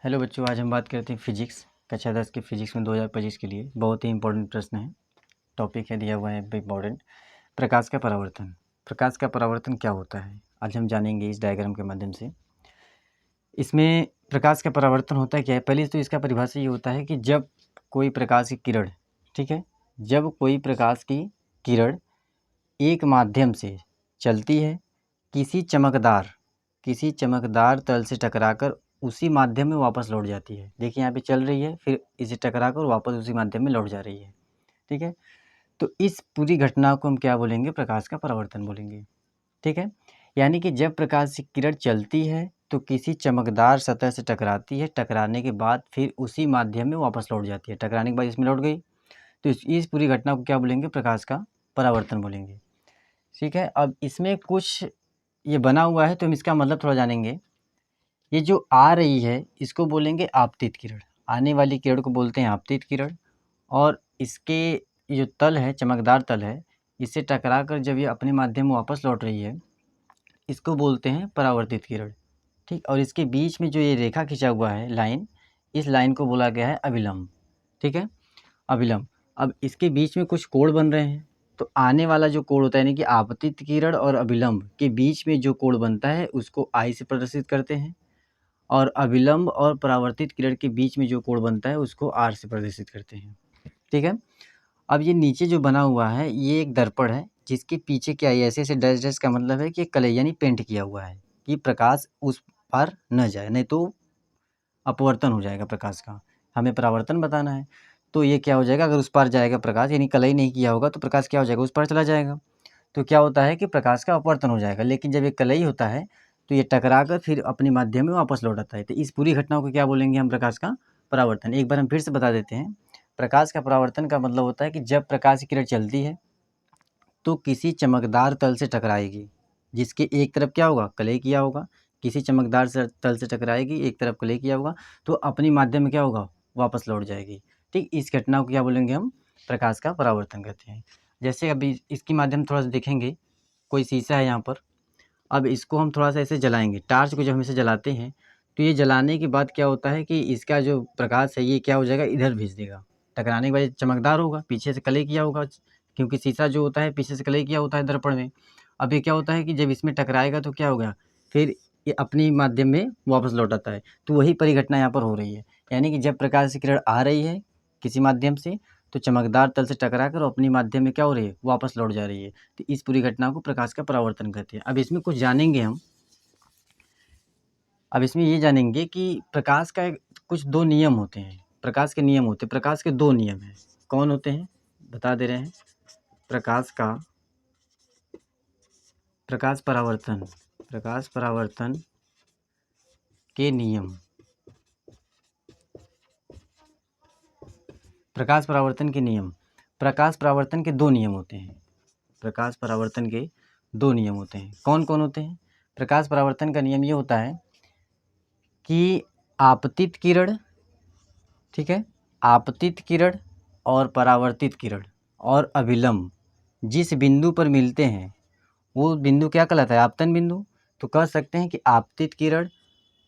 Hello बच्चों, आज हम बात करते हैं फिजिक्स कक्षा 10 के फिजिक्स में 2025 के लिए बहुत ही इंपॉर्टेंट प्रश्न है। टॉपिक है दिया हुआ है इंपॉर्टेंट। प्रकाश का परावर्तन। प्रकाश का परावर्तन क्या होता है, आज हम जानेंगे इस डायग्राम के माध्यम से। इसमें प्रकाश का परावर्तन होता है क्या है, पहले तो इसका परिभाषा ये होता है कि जब कोई प्रकाश की किरण, ठीक है, जब कोई प्रकाश की किरण एक माध्यम से चलती है, किसी चमकदार तल से टकराकर उसी माध्यम में वापस लौट जाती है। देखिए यहाँ पे चल रही है, फिर इसे टकराकर वापस उसी माध्यम में लौट जा रही है, ठीक है। तो इस पूरी घटना को हम क्या बोलेंगे, प्रकाश का परावर्तन बोलेंगे, ठीक है। यानी कि जब प्रकाश की किरण चलती है तो किसी चमकदार सतह से टकराती है, टकराने के बाद फिर उसी माध्यम में वापस लौट जाती है, टकराने के बाद इसमें लौट गई, तो इस पूरी घटना को क्या बोलेंगे, प्रकाश का परावर्तन बोलेंगे, ठीक है। अब इसमें कुछ ये बना हुआ है तो हम इसका मतलब थोड़ा जानेंगे। ये जो आ रही है इसको बोलेंगे आपतित किरण, आने वाली किरण को बोलते हैं आपतित किरण। और इसके ये जो तल है, चमकदार तल है, इससे टकरा कर जब ये अपने माध्यम में वापस लौट रही है, इसको बोलते हैं परावर्तित किरण, ठीक। और इसके बीच में जो ये रेखा खिंचा हुआ है लाइन, इस लाइन को बोला गया है अभिलंब, ठीक है, अभिलंब। अब इसके बीच में कुछ कोण बन रहे हैं, तो आने वाला जो कोण होता है, यानी कि आपतित किरण और अभिलंब के बीच में जो कोण बनता है उसको आई से प्रदर्शित करते हैं, और अभिलंब और परावर्तित किरण के बीच में जो कोण बनता है उसको आर से प्रदर्शित करते हैं, ठीक है। अब ये नीचे जो बना हुआ है ये एक दर्पण है, जिसके पीछे क्या है, ऐसे ऐसे डैश डैश का मतलब है कि कलई यानी पेंट किया हुआ है कि प्रकाश उस पर न जाए, नहीं तो अपवर्तन हो जाएगा प्रकाश का। हमें परावर्तन बताना है, तो ये क्या हो जाएगा, अगर उस पार जाएगा प्रकाश, यानी कलई नहीं किया होगा तो प्रकाश क्या हो जाएगा, उस पार चला जाएगा, तो क्या होता है कि प्रकाश का अपवर्तन हो जाएगा। लेकिन जब ये कलई होता है तो ये टकरा कर फिर अपने माध्यम में वापस लौट आता है, तो इस पूरी घटना को क्या बोलेंगे हम, प्रकाश का परावर्तन। एक बार हम फिर से बता देते हैं। प्रकाश का परावर्तन का मतलब होता है कि जब प्रकाश की किरण चलती है तो किसी चमकदार तल से टकराएगी, जिसके एक तरफ क्या होगा, कलई किया होगा, किसी चमकदार तल से टकराएगी, एक तरफ कलई किया होगा, तो अपनी माध्यम में क्या होगा, वापस लौट जाएगी, ठीक। इस घटना को क्या बोलेंगे हम, प्रकाश का परावर्तन कहते हैं। जैसे अभी इसके माध्यम थोड़ा सा देखेंगे, कोई शीशा है यहाँ पर, अब इसको हम थोड़ा सा ऐसे जलाएंगे, टार्च को जब हम इसे जलाते हैं तो ये जलाने के बाद क्या होता है कि इसका जो प्रकाश है ये क्या हो जाएगा, इधर भेज देगा, टकराने के बाद चमकदार होगा, पीछे से कलई किया होगा, क्योंकि शीशा जो होता है पीछे से कलई किया होता है दर्पण में। अब ये क्या होता है कि जब इसमें टकराएगा तो क्या होगा, फिर ये अपनी माध्यम में वापस लौट आता है, तो वही परिघटना यहाँ पर हो रही है। यानी कि जब प्रकाश की किरण आ रही है किसी माध्यम से तो चमकदार तल से टकरा कर अपनी माध्यम में क्या हो रही है, वापस लौट जा रही है, तो इस पूरी घटना को प्रकाश का परावर्तन कहते हैं। अब इसमें कुछ जानेंगे हम। अब इसमें ये जानेंगे कि प्रकाश का कुछ दो नियम होते हैं, प्रकाश के नियम होते हैं, प्रकाश के दो नियम हैं, कौन होते हैं बता दे रहे हैं। प्रकाश का प्रकाश परावर्तन के नियम, प्रकाश परावर्तन के नियम। प्रकाश परावर्तन के दो नियम होते हैं, प्रकाश परावर्तन के दो नियम होते हैं, कौन कौन होते हैं। प्रकाश परावर्तन का नियम ये होता है कि आपतित किरण, ठीक है, आपतित किरण और परावर्तित किरण और अभिलंब जिस बिंदु पर मिलते हैं वो बिंदु क्या कहलाता है, आपतन बिंदु। तो कह सकते हैं कि आपतित किरण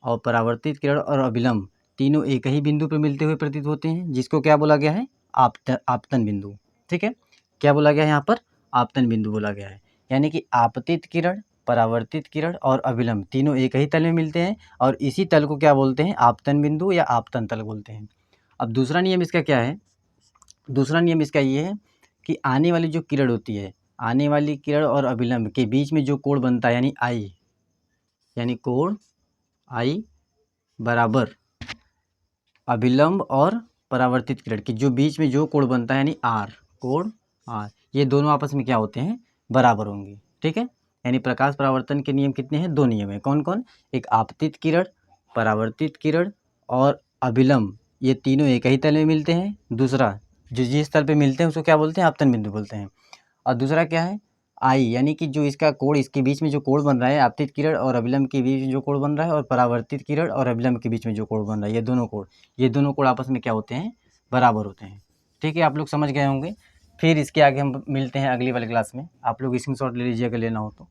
और परावर्तित किरण और अभिलंब तीनों एक ही बिंदु पर मिलते हुए प्रतीत होते हैं, जिसको क्या बोला गया है, आपतन बिंदु, ठीक है। क्या बोला गया है यहाँ पर, आपतन बिंदु बोला गया है। यानी कि आपतित किरण, परावर्तित किरण और अभिलंब तीनों एक ही तल में मिलते हैं और इसी तल को क्या बोलते हैं, आपतन बिंदु या आपतन तल बोलते हैं। अब दूसरा नियम इसका क्या है, दूसरा नियम इसका ये है कि आने वाली जो किरण होती है, आने वाली किरण और अभिलंब के बीच में जो कोण बनता है यानी आई, यानी कोण आई बराबर अभिलंब और परावर्तित किरण के जो बीच में जो कोण बनता है यानी आर, कोण आर, ये दोनों आपस में क्या होते हैं, बराबर होंगे, ठीक है। यानी प्रकाश परावर्तन के नियम कितने हैं, दो नियम है, कौन कौन, एक आपतित किरण, परावर्तित किरण और अभिलंब, ये तीनों एक ही तल में मिलते हैं। दूसरा जो जिस तल पे मिलते हैं उसको क्या बोलते हैं, आपतन बिंदु बोलते हैं। और दूसरा क्या है, आई, यानी कि जो इसका कोण, इसके बीच में जो कोण बन रहा है, आपतित किरण और अभिलंब के बीच में जो कोण बन रहा है और परावर्तित किरण और अभिलंब के बीच में जो कोण बन रहा है, ये दोनों कोण आपस में क्या होते हैं, बराबर होते हैं, ठीक है। आप लोग समझ गए होंगे। फिर इसके आगे हम मिलते हैं अगली वाली क्लास में, आप लोग स्क्रीनशॉट ले लीजिए अगर लेना हो तो।